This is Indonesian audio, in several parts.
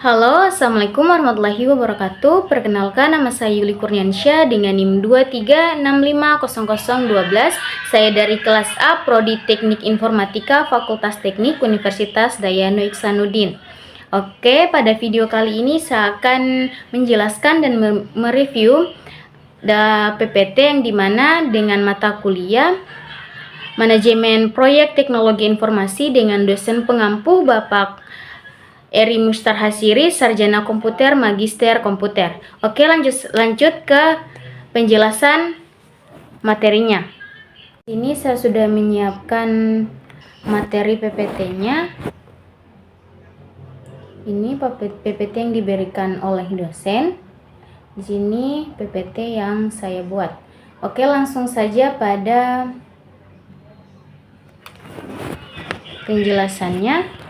Halo, Assalamualaikum warahmatullahi wabarakatuh. Perkenalkan, nama saya Yuli Kurniansyah dengan NIM 23650012. Saya dari kelas A, Prodi Teknik Informatika, Fakultas Teknik, Universitas Dayanu Iksanuddin. Oke, pada video kali ini saya akan menjelaskan dan mereview PPT yang dimana dengan mata kuliah Manajemen Proyek Teknologi Informasi dengan dosen pengampu Bapak Eri Mustar Hasiri, Sarjana Komputer, Magister Komputer. Oke, lanjut ke penjelasan materinya. Ini saya sudah menyiapkan materi PPT-nya. Ini PPT yang diberikan oleh dosen. Di sini PPT yang saya buat. Oke, langsung saja pada penjelasannya.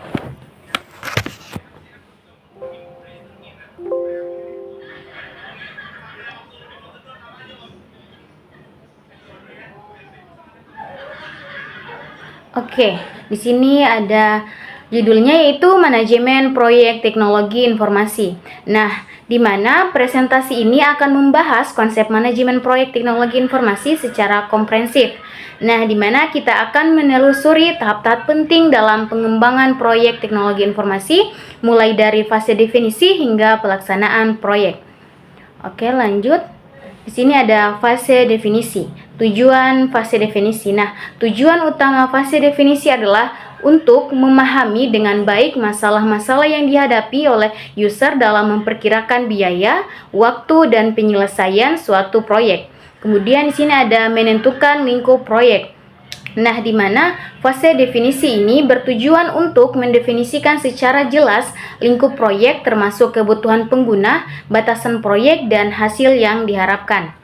Oke, di sini ada judulnya yaitu Manajemen Proyek Teknologi Informasi. Nah, di mana presentasi ini akan membahas konsep manajemen proyek teknologi informasi secara komprehensif. Nah, di mana kita akan menelusuri tahap-tahap penting dalam pengembangan proyek teknologi informasi, mulai dari fase definisi hingga pelaksanaan proyek. Oke, lanjut. Di sini ada fase definisi. Tujuan fase definisi. Nah, tujuan utama fase definisi adalah untuk memahami dengan baik masalah-masalah yang dihadapi oleh user dalam memperkirakan biaya, waktu, dan penyelesaian suatu proyek. Kemudian di sini ada menentukan lingkup proyek. Nah, di mana fase definisi ini bertujuan untuk mendefinisikan secara jelas lingkup proyek termasuk kebutuhan pengguna, batasan proyek, dan hasil yang diharapkan.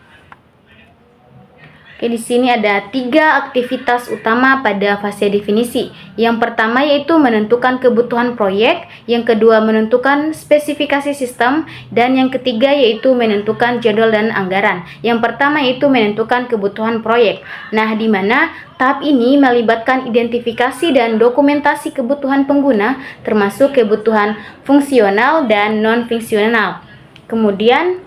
Oke, di sini ada 3 aktivitas utama pada fase definisi. Yang pertama yaitu menentukan kebutuhan proyek, yang kedua menentukan spesifikasi sistem, dan yang ketiga yaitu menentukan jadwal dan anggaran. Yang pertama yaitu menentukan kebutuhan proyek. Nah, di mana tahap ini melibatkan identifikasi dan dokumentasi kebutuhan pengguna, termasuk kebutuhan fungsional dan non-fungsional. Kemudian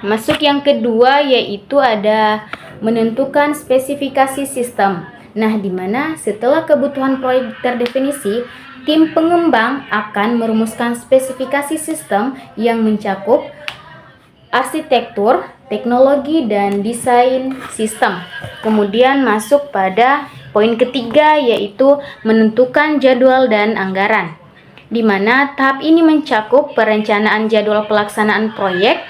masuk yang kedua yaitu ada menentukan spesifikasi sistem. Nah, di mana setelah kebutuhan proyek terdefinisi, tim pengembang akan merumuskan spesifikasi sistem yang mencakup arsitektur, teknologi, dan desain sistem. Kemudian masuk pada poin ketiga yaitu menentukan jadwal dan anggaran, di mana tahap ini mencakup perencanaan jadwal pelaksanaan proyek,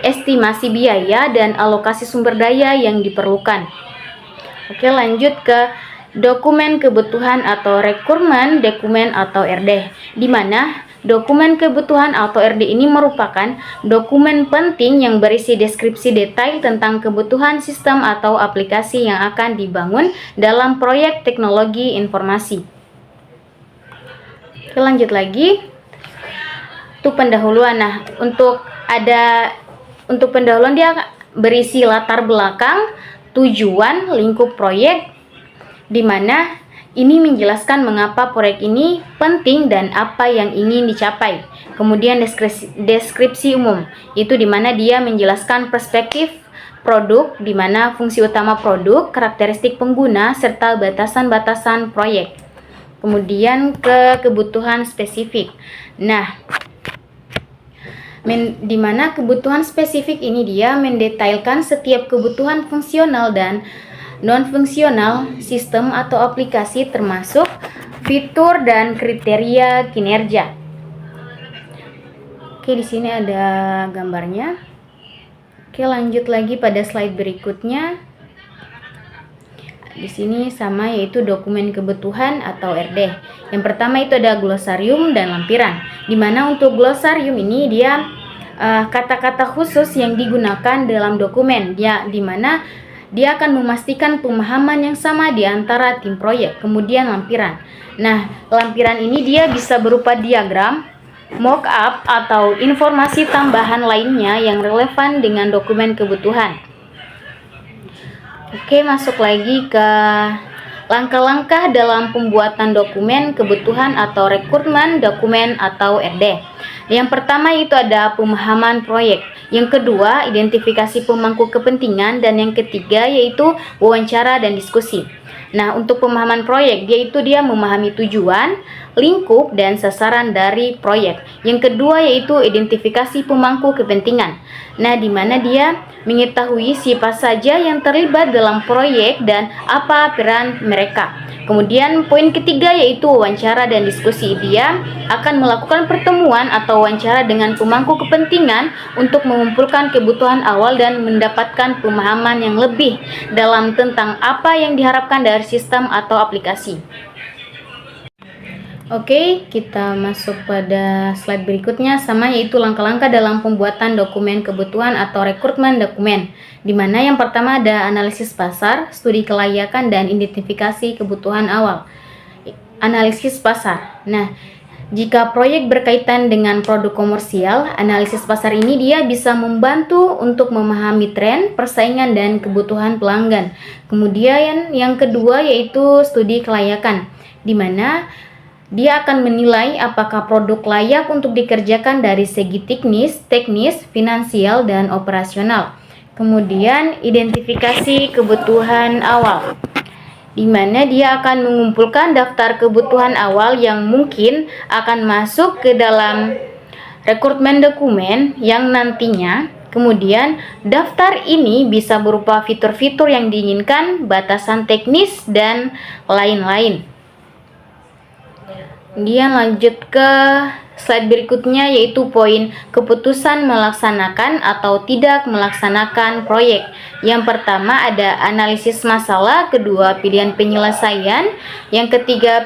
estimasi biaya, dan alokasi sumber daya yang diperlukan. Oke, lanjut ke dokumen kebutuhan atau requirement dokumen atau RD, di mana dokumen kebutuhan atau RD ini merupakan dokumen penting yang berisi deskripsi detail tentang kebutuhan sistem atau aplikasi yang akan dibangun dalam proyek teknologi informasi. Oke, lanjut lagi. Untuk pendahuluan. Nah, untuk pendahuluan dia berisi latar belakang, tujuan, lingkup proyek, di mana ini menjelaskan mengapa proyek ini penting dan apa yang ingin dicapai. Kemudian deskripsi umum, itu di mana dia menjelaskan perspektif produk, di mana fungsi utama produk, karakteristik pengguna, serta batasan-batasan proyek. Kemudian ke kebutuhan spesifik. Nah, di mana kebutuhan spesifik ini dia mendetailkan setiap kebutuhan fungsional dan non-fungsional sistem atau aplikasi, termasuk fitur dan kriteria kinerja. Oke, di sini ada gambarnya. Oke, lanjut lagi pada slide berikutnya. Di sini sama, yaitu dokumen kebutuhan atau RD. Yang pertama itu ada glosarium dan lampiran. Di mana untuk glosarium ini dia kata-kata khusus yang digunakan dalam dokumen. Di mana dia akan memastikan pemahaman yang sama di antara tim proyek. Kemudian lampiran. Nah, lampiran ini dia bisa berupa diagram, mock-up, atau informasi tambahan lainnya yang relevan dengan dokumen kebutuhan. Oke, masuk lagi ke langkah-langkah dalam pembuatan dokumen kebutuhan atau rekrutmen dokumen atau RD. Yang pertama itu ada pemahaman proyek. Yang kedua, identifikasi pemangku kepentingan, dan yang ketiga yaitu wawancara dan diskusi. Nah, untuk pemahaman proyek, dia memahami tujuan, lingkup, dan sasaran dari proyek. Yang kedua yaitu identifikasi pemangku kepentingan. Nah, di mana dia mengetahui siapa saja yang terlibat dalam proyek dan apa peran mereka. Kemudian poin ketiga yaitu wawancara dan diskusi. Dia akan melakukan pertemuan atau wawancara dengan pemangku kepentingan untuk mengumpulkan kebutuhan awal dan mendapatkan pemahaman yang lebih dalam tentang apa yang diharapkan dari sistem atau aplikasi. Oke, kita masuk pada slide berikutnya, sama yaitu langkah-langkah dalam pembuatan dokumen kebutuhan atau rekrutmen dokumen, di mana yang pertama ada analisis pasar, studi kelayakan, dan identifikasi kebutuhan awal. Analisis pasar. Nah, jika proyek berkaitan dengan produk komersial, analisis pasar ini dia bisa membantu untuk memahami tren, persaingan, dan kebutuhan pelanggan. Kemudian yang kedua yaitu studi kelayakan, di mana dia akan menilai apakah produk layak untuk dikerjakan dari segi teknis, finansial, dan operasional. Kemudian identifikasi kebutuhan awal, di mana dia akan mengumpulkan daftar kebutuhan awal yang mungkin akan masuk ke dalam rekrutmen dokumen yang nantinya. Kemudian daftar ini bisa berupa fitur-fitur yang diinginkan, batasan teknis, dan lain-lain. Kemudian lanjut ke slide berikutnya yaitu poin keputusan melaksanakan atau tidak melaksanakan proyek. Yang pertama ada analisis masalah, kedua pilihan penyelesaian, yang ketiga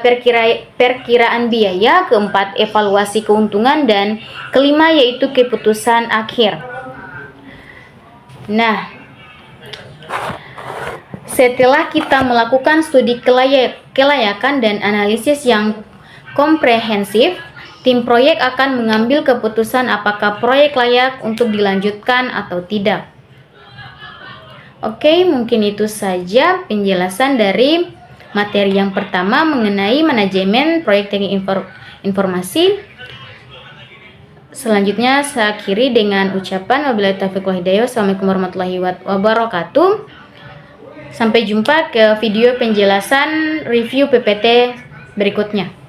perkiraan biaya, keempat evaluasi keuntungan, dan kelima yaitu keputusan akhir. Nah, setelah kita melakukan studi kelayakan dan analisis yang komprehensif, tim proyek akan mengambil keputusan apakah proyek layak untuk dilanjutkan atau tidak. Oke, mungkin itu saja penjelasan dari materi yang pertama mengenai manajemen proyek teknik informasi. Selanjutnya saya akhiri dengan ucapan wabillahi taufiq wal hidayah. Wassalamualaikum warahmatullahi wabarakatuh. Sampai jumpa ke video penjelasan review PPT berikutnya.